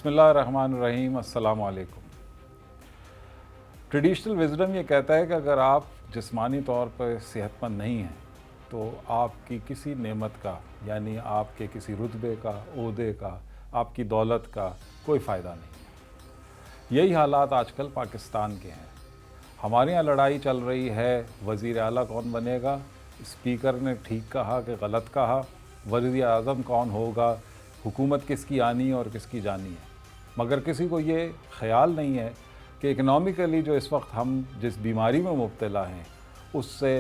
बिस्मिल्लाहिर्रहमानिर्रहीम, अस्सलाम वालेकुम। ट्रेडिशनल विज़डम ये कहता है कि अगर आप जिस्मानी तौर पर सेहतमंद नहीं हैं तो आपकी किसी नेमत का, यानी आपके किसी रुतबे का, ओहदे का, आपकी दौलत का कोई फ़ायदा नहीं। यही हालात आजकल पाकिस्तान के हैं। हमारे यहाँ लड़ाई चल रही है, वज़ीर आला कौन बनेगा, स्पीकर ने ठीक कहा कि गलत कहा, वज़ीर आज़म कौन होगा, हुकूमत किसकी आनी और किसकी जानी है। मगर किसी को ये ख्याल नहीं है कि इकनॉमिकली जो इस वक्त हम जिस बीमारी में मुब्तला हैं उससे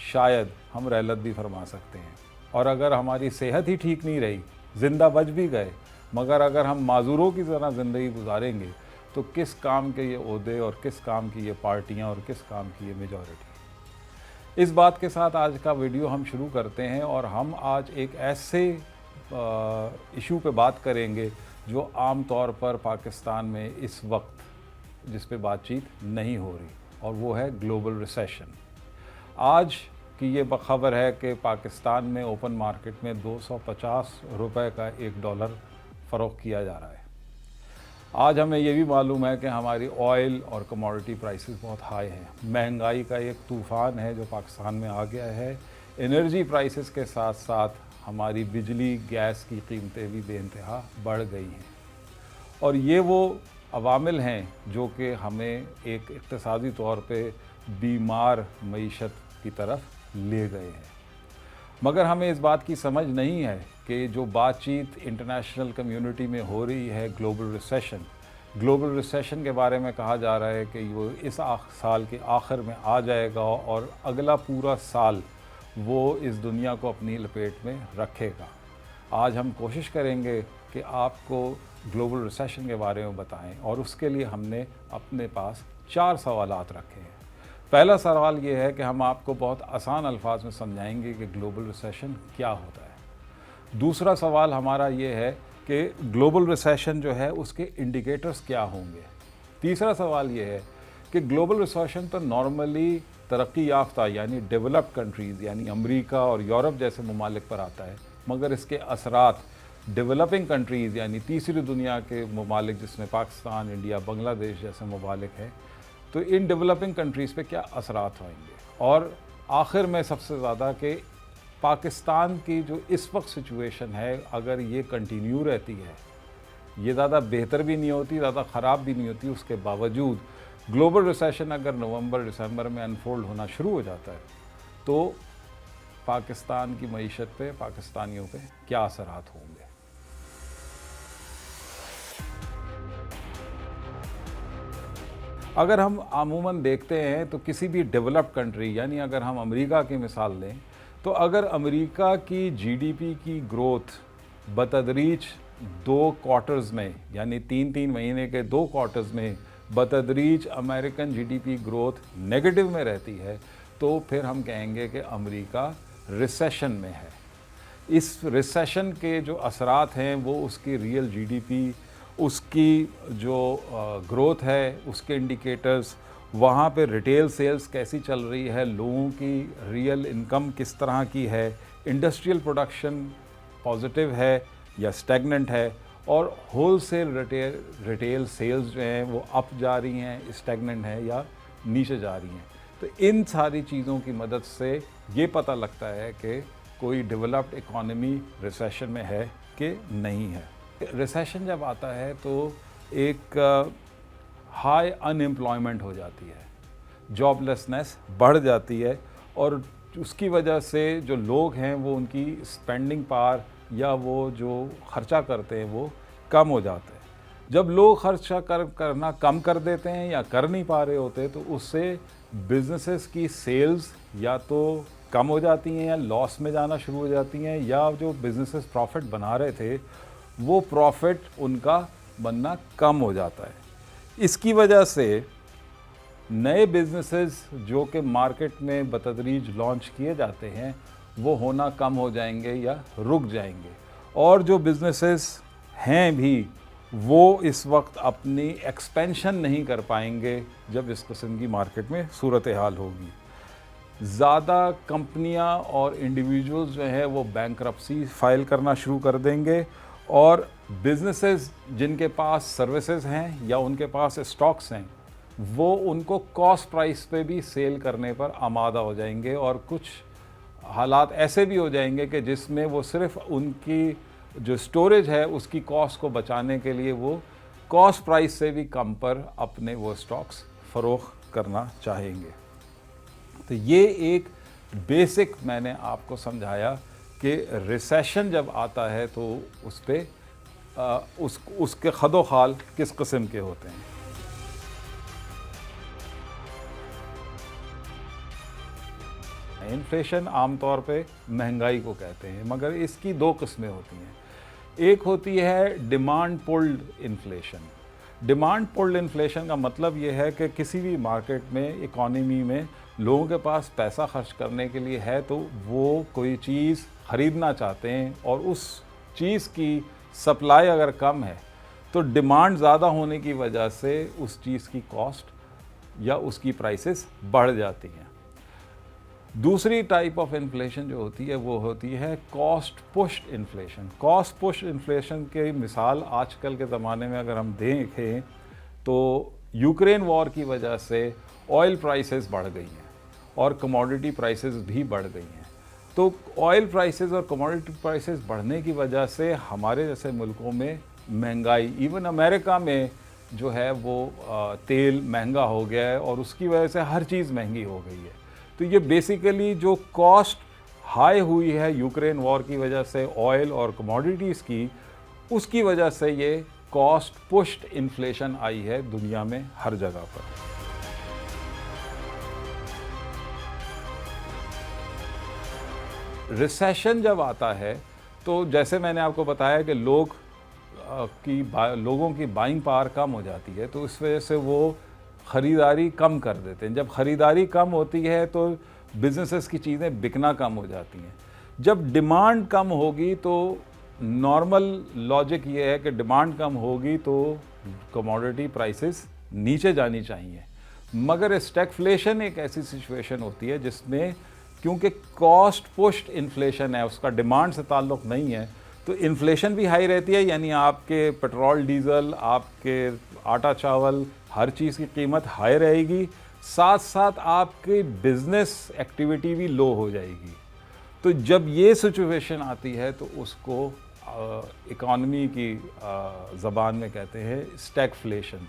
शायद हम रहलत भी फरमा सकते हैं। और अगर हमारी सेहत ही ठीक नहीं रही, ज़िंदा बच भी गए, मगर अगर हम माजूरों की तरह ज़िंदगी गुजारेंगे तो किस काम के ये ओहदे और किस काम की ये पार्टियाँ और किस काम की ये मेजॉरिटी। इस बात के साथ आज का वीडियो हम शुरू करते हैं और हम आज एक ऐसे इशू पे बात करेंगे जो आम तौर पर पाकिस्तान में इस वक्त जिस पे बातचीत नहीं हो रही, और वो है ग्लोबल रिसेशन। आज की ये खबर है कि पाकिस्तान में ओपन मार्केट में 250 रुपए का $1 फ़रोख्त किया जा रहा है। आज हमें ये भी मालूम है कि हमारी ऑयल और कमोडिटी प्राइसेस बहुत हाई हैं। महंगाई का एक तूफ़ान है जो पाकिस्तान में आ गया है। एनर्जी प्राइसेस के साथ साथ हमारी बिजली, गैस की कीमतें भी बेइंतहा बढ़ गई हैं। और ये वो अवामिल हैं जो कि हमें एक इक़्तिसादी तौर पे बीमार मईशत की तरफ ले गए हैं। मगर हमें इस बात की समझ नहीं है कि जो बातचीत इंटरनेशनल कम्युनिटी में हो रही है ग्लोबल रिसेशन के बारे में कहा जा रहा है कि वो इस साल के आखिर में आ जाएगा और अगला पूरा साल वो इस दुनिया को अपनी लपेट में रखेगा। आज हम कोशिश करेंगे कि आपको ग्लोबल रिसेशन के बारे में बताएं और उसके लिए हमने अपने पास 4 सवालात रखे हैं। पहला सवाल ये है कि हम आपको बहुत आसान अल्फाज में समझाएंगे कि ग्लोबल रिसेशन क्या होता है। दूसरा सवाल हमारा ये है कि ग्लोबल रिसेशन जो है उसके इंडिकेटर्स क्या होंगे। तीसरा सवाल ये है कि ग्लोबल रिसेशन तो नॉर्मली तरक्की याफ्ता यानी डेवलप्ड कंट्रीज़ यानी अमेरिका और यूरोप जैसे ममालिक पर आता है, मगर इसके असरात डेवलपिंग कंट्रीज़ यानी तीसरी दुनिया के ममालिक जिसमें पाकिस्तान, इंडिया, बांग्लादेश जैसे ममालिक हैं, तो इन डेवलपिंग कंट्रीज़ पे क्या असरात होंगे। और आखिर में सबसे ज़्यादा कि पाकिस्तान की जो इस वक्त सिचुएशन है, अगर ये कंटिन्यू रहती है, ये ज़्यादा बेहतर भी नहीं होती, ज़्यादा ख़राब भी नहीं होती, उसके बावजूद ग्लोबल रिसेशन अगर नवंबर दिसंबर में अनफोल्ड होना शुरू हो जाता है तो पाकिस्तान की मईशत पे, पाकिस्तानियों पे क्या असरात होंगे। अगर हम आमूमन देखते हैं तो किसी भी डेवलप्ड कंट्री, यानी अगर हम अमेरिका की मिसाल लें तो अगर अमेरिका की जीडीपी की ग्रोथ बतदरीज 2 क्वार्टर्स में, यानी 3-3 महीने के 2 क्वार्टर्स में बतदरीज अमेरिकन जीडीपी ग्रोथ नेगेटिव में रहती है, तो फिर हम कहेंगे कि अमेरिका रिसेशन में है। इस रिसेशन के जो असरात हैं वो उसकी रियल जीडीपी, उसकी जो ग्रोथ है, उसके इंडिकेटर्स, वहाँ पे रिटेल सेल्स कैसी चल रही है, लोगों की रियल इनकम किस तरह की है, इंडस्ट्रियल प्रोडक्शन पॉजिटिव है या स्टैग्नेंट है, और होलसेल रिटेल सेल्स जो हैं वो अप जा रही हैं, स्टैग्नेंट है या नीचे जा रही हैं। तो इन सारी चीज़ों की मदद से ये पता लगता है कि कोई डेवलप्ड इकॉनमी रिसेशन में है कि नहीं है। रिसेशन जब आता है तो एक हाई अनएम्प्लॉयमेंट हो जाती है, जॉबलेसनेस बढ़ जाती है, और उसकी वजह से जो लोग हैं वो उनकी स्पेंडिंग पावर या वो जो ख़र्चा करते हैं वो कम हो जाता है। जब लोग खर्चा करना कम कर देते हैं या कर नहीं पा रहे होते तो उससे बिजनेसेस की सेल्स या तो कम हो जाती हैं या लॉस में जाना शुरू हो जाती हैं, या जो बिजनेसेस प्रॉफिट बना रहे थे वो प्रॉफिट उनका बनना कम हो जाता है। इसकी वजह से नए बिजनेसेस जो कि मार्केट में बतदरीज लॉन्च किए जाते हैं वो होना कम हो जाएंगे या रुक जाएंगे, और जो बिजनेसेस हैं भी वो इस वक्त अपनी एक्सपेंशन नहीं कर पाएंगे जब इस किस्म की मार्केट में सूरत हाल होगी। ज़्यादा कंपनियां और इंडिविजुअल्स जो हैं वो बैंकरप्सी फाइल करना शुरू कर देंगे और बिजनेसेस जिनके पास सर्विसेज हैं या उनके पास स्टॉक्स हैं, वो उनको कॉस्ट प्राइस पे भी सेल करने पर आमादा हो जाएंगे, और कुछ हालात ऐसे भी हो जाएंगे कि जिसमें वो सिर्फ उनकी जो स्टोरेज है उसकी कॉस्ट को बचाने के लिए वो कॉस्ट प्राइस से भी कम पर अपने वो स्टॉक्स फ़रोख्त करना चाहेंगे। तो ये एक बेसिक मैंने आपको समझाया कि रिसेशन जब आता है तो उस पे उसके खदोखाल किस किस्म के होते हैं। इन्फ्लेशन आमतौर पे महंगाई को कहते हैं, मगर इसकी दो किस्में होती हैं। एक होती है demand pulled inflation. Demand pulled inflation का मतलब ये है कि किसी भी मार्केट में, इकॉनमी में लोगों के पास पैसा खर्च करने के लिए है, तो वो कोई चीज़ ख़रीदना चाहते हैं और उस चीज़ की सप्लाई अगर कम है तो डिमांड ज़्यादा होने की वजह से उस चीज़ की कॉस्ट या उसकी प्राइसेस बढ़ जाती हैं। दूसरी टाइप ऑफ इन्फ्लेशन जो होती है वो होती है cost pushed inflation. Cost pushed inflation की मिसाल आजकल के ज़माने में अगर हम देखें तो यूक्रेन वॉर की वजह से ऑयल प्राइसेस बढ़ गई हैं और कमोडिटी प्राइसेस भी बढ़ गई हैं। तो ऑयल प्राइसेस और कमोडिटी प्राइसेस बढ़ने की वजह से हमारे जैसे मुल्कों में महंगाई, इवन अमेरिका में जो है वो तेल महंगा हो गया है और उसकी वजह से हर चीज़ महंगी हो गई है। तो ये बेसिकली जो कॉस्ट हाई हुई है यूक्रेन वॉर की वजह से ऑयल और कमोडिटीज़ की, उसकी वजह से ये कॉस्ट पुश्ड इन्फ्लेशन आई है दुनिया में हर जगह पर। रिसेशन जब आता है तो जैसे मैंने आपको बताया कि लोगों की बाइंग पावर कम हो जाती है, तो इस वजह से वो ख़रीदारी कम कर देते हैं। जब ख़रीदारी कम होती है तो बिज़नेसेस की चीज़ें बिकना कम हो जाती हैं। जब डिमांड कम होगी तो नॉर्मल लॉजिक ये है कि डिमांड कम होगी तो कमोडिटी प्राइसेस नीचे जानी चाहिए, मगर स्टैगफ्लेशन एक ऐसी सिचुएशन होती है जिसमें क्योंकि कॉस्ट पुश्ड इन्फ्लेशन है, उसका डिमांड से ताल्लुक़ नहीं है, तो इन्फ्लेशन भी हाई रहती है। यानी आपके पेट्रोल डीज़ल, आपके आटा चावल, हर चीज़ की कीमत हाई रहेगी, साथ साथ आपकी बिज़नेस एक्टिविटी भी लो हो जाएगी। तो जब ये सिचुएशन आती है तो उसको इकॉनमी की ज़बान में कहते हैं स्टैगफ्लेशन।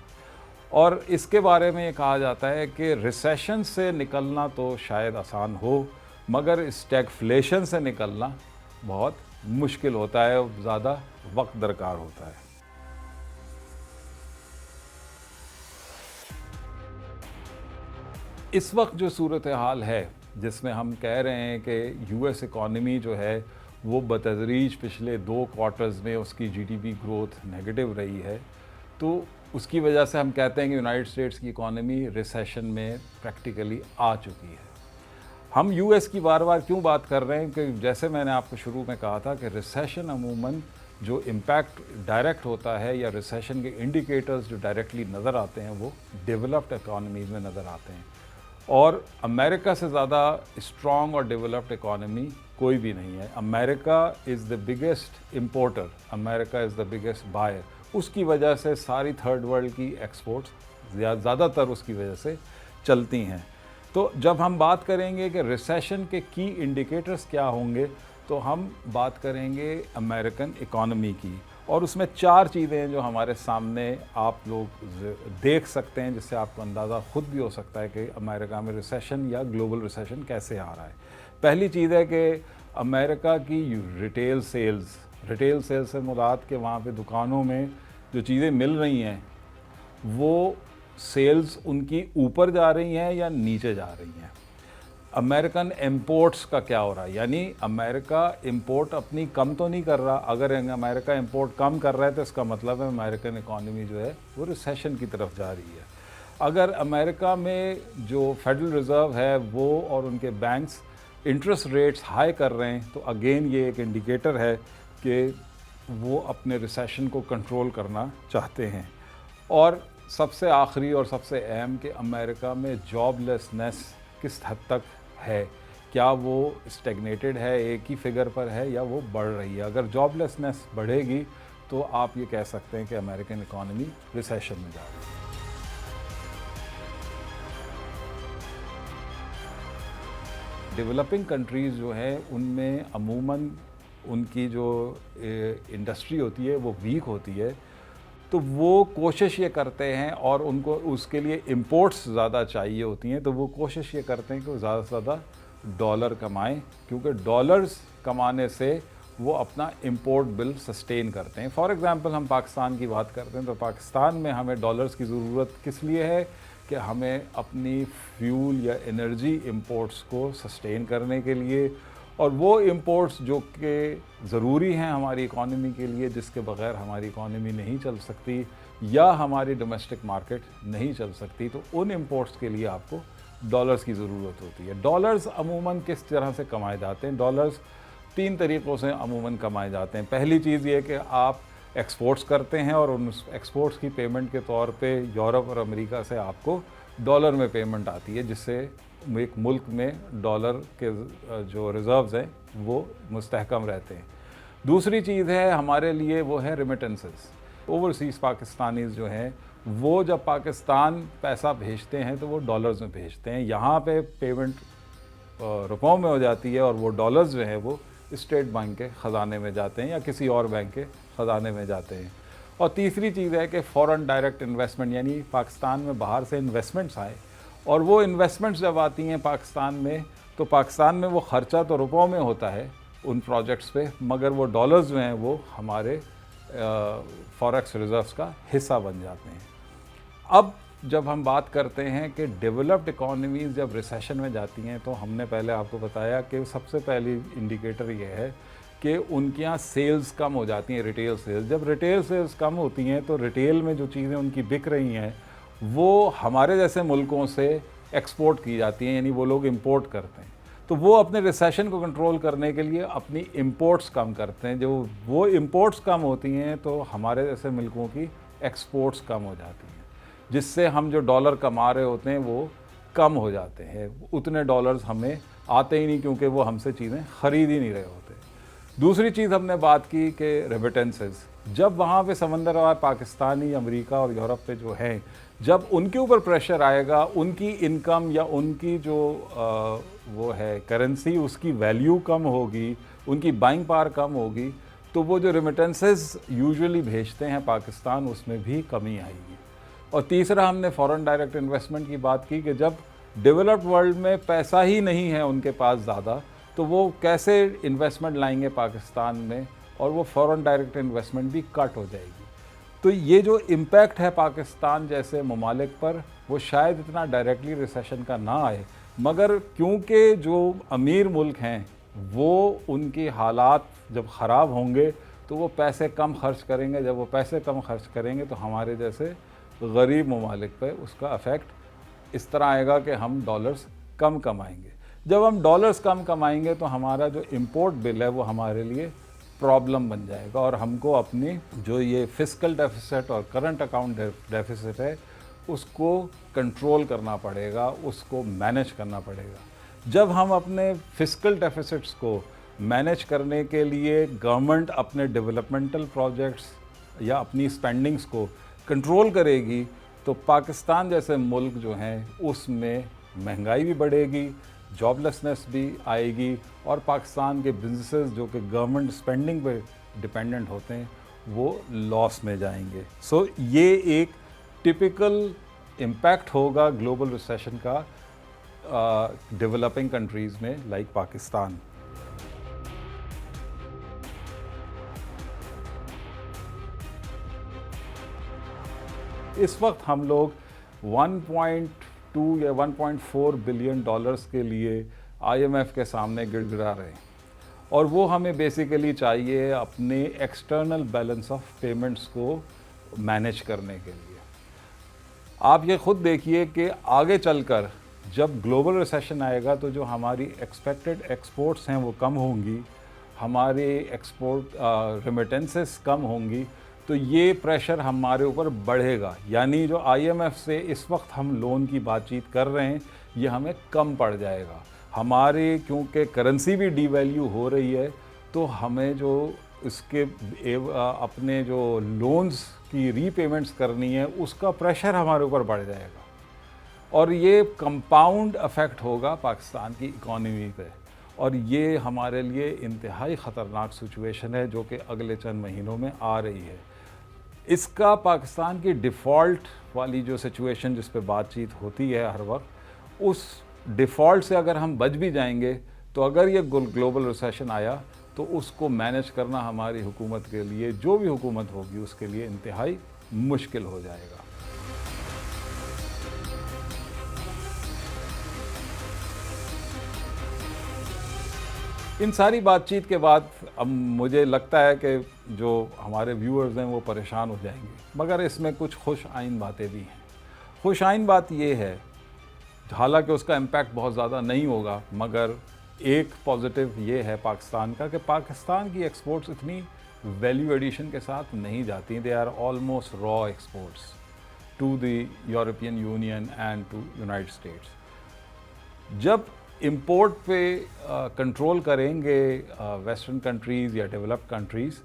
और इसके बारे में ये कहा जाता है कि रिसेशन से निकलना तो शायद आसान हो, मगर स्टैगफ्लेशन से निकलना बहुत मुश्किल होता है, ज़्यादा वक्त दरकार होता है। इस वक्त जो सूरत हाल है जिसमें हम कह रहे हैं कि यूएस इकॉनमी जो है वो बतदरीज पिछले 2 क्वार्टर्स में उसकी जीडीपी ग्रोथ नेगेटिव रही है, तो उसकी वजह से हम कहते हैं कि यूनाइटेड स्टेट्स की इकॉनमी रिसेशन में प्रैक्टिकली आ चुकी है। हम यूएस की बार बार क्यों बात कर रहे हैं कि जैसे मैंने आपको शुरू में कहा था कि रिसेशन अमूमन जो इम्पैक्ट डायरेक्ट होता है या रिसेशन के इंडिकेटर्स जो डायरेक्टली नज़र आते हैं वो डेवलप्ड इकॉनमीज़ में नज़र आते हैं, और अमेरिका से ज़्यादा स्ट्रॉन्ग और डेवलप्ड इकॉनमी कोई भी नहीं है। America is the biggest importer, America is the biggest buyer. उसकी वजह से सारी थर्ड वर्ल्ड की एक्सपोर्ट्स ज़्यादातर उसकी वजह से चलती हैं। तो जब हम बात करेंगे कि रिसेशन के की इंडिकेटर्स क्या होंगे, तो हम बात करेंगे अमेरिकन इकॉनमी की, और उसमें 4 चीज़ें हैं जो हमारे सामने आप लोग देख सकते हैं, जिससे आपको अंदाज़ा खुद भी हो सकता है कि अमेरिका में रिसेशन या ग्लोबल रिसेशन कैसे आ रहा है। पहली चीज़ है कि अमेरिका की रिटेल सेल्स से मुराद के वहाँ पे दुकानों में जो चीज़ें मिल रही हैं वो सेल्स उनकी ऊपर जा रही हैं या नीचे जा रही हैं। अमेरिकन इंपोर्ट्स का क्या हो रहा है, यानी अमेरिका इंपोर्ट अपनी कम तो नहीं कर रहा। अगर अमेरिका इंपोर्ट कम कर रहा है तो इसका मतलब है अमेरिकन इकॉनमी जो है वो रिसेशन की तरफ जा रही है। अगर अमेरिका में जो फेडरल रिज़र्व है वो और उनके बैंक्स इंटरेस्ट रेट्स हाई कर रहे हैं, तो अगेन ये एक इंडिकेटर है कि वो अपने रिसेशन को कंट्रोल करना चाहते हैं। और सबसे आखिरी और सबसे अहम कि अमेरिका में जॉबलेसनेस किस हद तक है, क्या वो स्टैग्नेटेड है, एक ही फिगर पर है, या वो बढ़ रही है। अगर जॉबलेसनेस बढ़ेगी तो आप ये कह सकते हैं कि अमेरिकन इकॉनमी रिसेशन में जा रही है। डेवलपिंग कंट्रीज़ जो है उनमें अमूमन उनकी जो इंडस्ट्री होती है वो वीक होती है, तो वो कोशिश ये करते हैं, और उनको उसके लिए इंपोर्ट्स ज़्यादा चाहिए होती हैं, तो वो कोशिश ये करते हैं कि वो ज़्यादा से ज़्यादा डॉलर कमाएं, क्योंकि डॉलर्स कमाने से वो अपना इंपोर्ट बिल सस्टेन करते हैं। फॉर एग्ज़ाम्पल हम पाकिस्तान की बात करते हैं, तो पाकिस्तान में हमें डॉलर्स की ज़रूरत किस लिए है कि हमें अपनी फ्यूल या एनर्जी इंपोर्ट्स को सस्टेन करने के लिए, और वो इंपोर्ट्स जो कि ज़रूरी हैं हमारी इकॉनमी के लिए, जिसके बग़ैर हमारी इकॉनमी नहीं चल सकती या हमारी डोमेस्टिक मार्केट नहीं चल सकती, तो उन इंपोर्ट्स के लिए आपको डॉलर्स की ज़रूरत होती है। डॉलर्स अमूमन किस तरह से कमाए जाते हैं? डॉलर्स 3 तरीक़ों से अमूमन कमाए जाते हैं। पहली चीज़ ये कि आप एक्सपोर्ट्स करते हैं और उन एक्सपोर्ट्स की पेमेंट के तौर पे यूरोप और अमेरिका से आपको डॉलर में पेमेंट आती है, जिससे एक मुल्क में डॉलर के जो रिज़र्व्स हैं वो मुस्तहकम रहते हैं। दूसरी चीज़ है हमारे लिए, वो है रेमिटेंसेस। ओवरसीज़ पाकिस्तानीज़ जो हैं वो जब पाकिस्तान पैसा भेजते हैं तो वो डॉलर्स में भेजते हैं। यहाँ पे पेमेंट रुपयों में हो जाती है और वो डॉलर्स जो है वो स्टेट बैंक के ख़जाने में जाते हैं या किसी और बैंक के ख़जाने में जाते हैं। और तीसरी चीज़ है कि फ़ॉरेन डायरेक्ट इन्वेस्टमेंट, यानी पाकिस्तान में बाहर से इन्वेस्टमेंट्स आए, और वो इन्वेस्टमेंट्स जब आती हैं पाकिस्तान में, तो पाकिस्तान में वो ख़र्चा तो रुपयों में होता है उन प्रोजेक्ट्स पे, मगर वो डॉलर्स जो हैं वो हमारे फॉरेक्स रिज़र्व्स का हिस्सा बन जाते हैं। अब जब हम बात करते हैं कि डेवलप्ड इकॉनमीज़ जब रिसेशन में जाती हैं, तो हमने पहले आपको बताया कि सबसे पहली इंडिकेटर ये है कि उनके यहाँ सेल्स कम हो जाती हैं, रिटेल सेल्स। जब रिटेल सेल्स कम होती हैं तो रिटेल में जो चीज़ें उनकी बिक रही हैं वो हमारे जैसे मुल्कों से एक्सपोर्ट की जाती हैं, यानी वो लोग इंपोर्ट करते हैं। तो वो अपने रिसेशन को कंट्रोल करने के लिए अपनी इंपोर्ट्स कम करते हैं। जो वो इंपोर्ट्स कम होती हैं तो हमारे जैसे मुल्कों की एक्सपोर्ट्स कम हो जाती हैं, जिससे हम जो डॉलर कमा रहे होते हैं वो कम हो जाते हैं। उतने डॉलर्स हमें आते ही नहीं, क्योंकि वो हमसे चीज़ें ख़रीद ही नहीं रहे होते। दूसरी चीज़ हमने बात की कि रेमिटेंसेस, जब वहाँ पे समंदर और पाकिस्तानी, अमेरिका और यूरोप पे जो हैं, जब उनके ऊपर प्रेशर आएगा, उनकी इनकम या उनकी जो वो है करेंसी, उसकी वैल्यू कम होगी, उनकी बाइंग पावर कम होगी, तो वो जो रेमिटेंसेस यूजुअली भेजते हैं पाकिस्तान, उसमें भी कमी आएगी। और तीसरा हमने फॉरेन डायरेक्ट इन्वेस्टमेंट की बात की कि जब डेवलप्ड वर्ल्ड में पैसा ही नहीं है उनके पास ज़्यादा, तो वो कैसे इन्वेस्टमेंट लाएंगे पाकिस्तान में, और वो फॉरेन डायरेक्ट इन्वेस्टमेंट भी कट हो जाएगी। तो ये जो इम्पैक्ट है पाकिस्तान जैसे ममालिक पर, वो शायद इतना डायरेक्टली रिसेशन का ना आए, मगर क्योंकि जो अमीर मुल्क हैं वो उनकी हालात जब ख़राब होंगे तो वो पैसे कम खर्च करेंगे। जब वो पैसे कम खर्च करेंगे तो हमारे जैसे गरीब ममालिक पे उसका अफेक्ट इस तरह आएगा कि हम डॉलर्स कम कमाएंगे। जब हम डॉलर्स कम कमाएंगे तो हमारा जो इंपोर्ट बिल है वो हमारे लिए प्रॉब्लम बन जाएगा, और हमको अपनी जो ये फिस्कल डेफिसिट और करंट अकाउंट डेफिसिट है उसको कंट्रोल करना पड़ेगा, उसको मैनेज करना पड़ेगा। जब हम अपने फिस्कल डेफिसिट्स को मैनेज करने के लिए गवर्नमेंट अपने डेवलपमेंटल प्रोजेक्ट्स या अपनी स्पेंडिंग्स को कंट्रोल करेगी, तो पाकिस्तान जैसे मुल्क जो हैं उसमें महंगाई भी बढ़ेगी, जॉबलेसनेस भी आएगी, और पाकिस्तान के बिजनेसेस जो कि गवर्नमेंट स्पेंडिंग पे डिपेंडेंट होते हैं वो लॉस में जाएंगे। सो ये एक टिपिकल इम्पैक्ट होगा ग्लोबल रिसेशन का डेवलपिंग कंट्रीज़ में लाइक पाकिस्तान। इस वक्त हम लोग 1.2 या 1.4 बिलियन डॉलर्स के लिए IMF के सामने गिड़गिड़ा रहे हैं, और वो हमें बेसिकली चाहिए अपने एक्सटर्नल बैलेंस ऑफ पेमेंट्स को मैनेज करने के लिए। आप ये ख़ुद देखिए कि आगे चलकर जब ग्लोबल रिसेशन आएगा तो जो हमारी एक्सपेक्टेड एक्सपोर्ट्स हैं वो कम होंगी, हमारे एक्सपोर्ट रेमिटेंसेस कम होंगी, तो ये प्रेशर हमारे ऊपर बढ़ेगा। यानी जो IMF से इस वक्त हम लोन की बातचीत कर रहे हैं ये हमें कम पड़ जाएगा। हमारे क्योंकि करेंसी भी डीवैल्यू हो रही है, तो हमें जो उसके अपने जो लोन्स की रीपेमेंट्स करनी है उसका प्रेशर हमारे ऊपर बढ़ जाएगा और ये कंपाउंड इफ़ेक्ट होगा पाकिस्तान की इकॉनमी पे और ये हमारे लिए इंतहाई ख़तरनाक सिचुएशन है जो कि अगले चंद महीनों में आ रही है। इसका पाकिस्तान की डिफ़ॉल्ट वाली जो सिचुएशन जिस पे बातचीत होती है हर वक्त, उस डिफ़ॉल्ट से अगर हम बच भी जाएंगे तो अगर ये ग्लोबल रिसेशन आया तो उसको मैनेज करना हमारी हुकूमत के लिए, जो भी हुकूमत होगी उसके लिए इंतहाई मुश्किल हो जाएगा। इन सारी बातचीत के बाद अब मुझे लगता है कि जो हमारे व्यूअर्स हैं वो परेशान हो जाएंगे, मगर इसमें कुछ खुश आइन बातें भी हैं। खुश आइन बात ये है, हालांकि उसका इम्पैक्ट बहुत ज़्यादा नहीं होगा, मगर एक पॉजिटिव ये है पाकिस्तान का कि पाकिस्तान की एक्सपोर्ट्स इतनी वैल्यू एडिशन के साथ नहीं जाती। They are almost raw exports to the European Union and to United States. जब इंपोर्ट पे कंट्रोल करेंगे वेस्टर्न कंट्रीज़ या डेवलप्ड कंट्रीज़,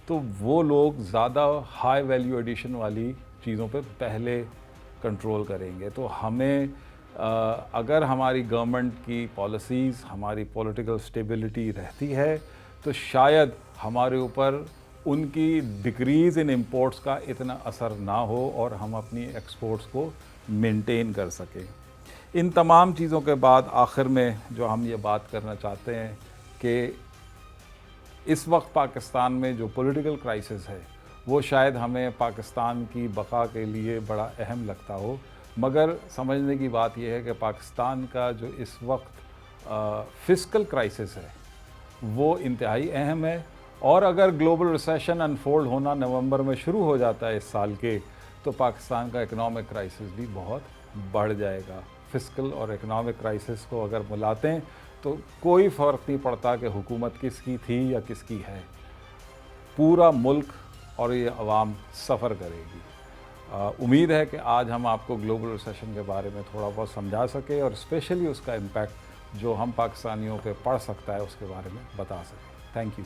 तो वो लोग ज़्यादा हाई वैल्यू एडिशन वाली चीज़ों पे पहले कंट्रोल करेंगे। तो हमें अगर हमारी गवर्नमेंट की पॉलिसीज़, हमारी पॉलिटिकल स्टेबिलिटी रहती है तो शायद हमारे ऊपर उनकी डिक्रीज़ इन इंपोर्ट्स का इतना असर ना हो और हम अपनी एक्सपोर्ट्स को मेंटेन कर सकें। इन तमाम चीज़ों के बाद आखिर में जो हम ये बात करना चाहते हैं कि इस वक्त पाकिस्तान में जो पॉलिटिकल क्राइसिस है वो शायद हमें पाकिस्तान की बका के लिए बड़ा अहम लगता हो, मगर समझने की बात यह है कि पाकिस्तान का जो इस वक्त फिस्कल क्राइसिस है वो इंतहाई अहम है। और अगर ग्लोबल रिसेशन अनफोल्ड होना नवंबर में शुरू हो जाता है इस साल के, तो पाकिस्तान का इकनॉमिक क्राइसिस भी बहुत बढ़ जाएगा। फिस्कल और इकनॉमिक क्राइसिस को अगर मिलाते हैं तो कोई फ़र्क नहीं पड़ता कि हुकूमत किसकी थी या किसकी है, पूरा मुल्क और ये अवाम सफ़र करेगी। उम्मीद है कि आज हम आपको ग्लोबल रिसेशन के बारे में थोड़ा बहुत समझा सके और स्पेशली उसका इम्पैक्ट जो हम पाकिस्तानियों पे पड़ सकता है उसके बारे में बता सकें। Thank you.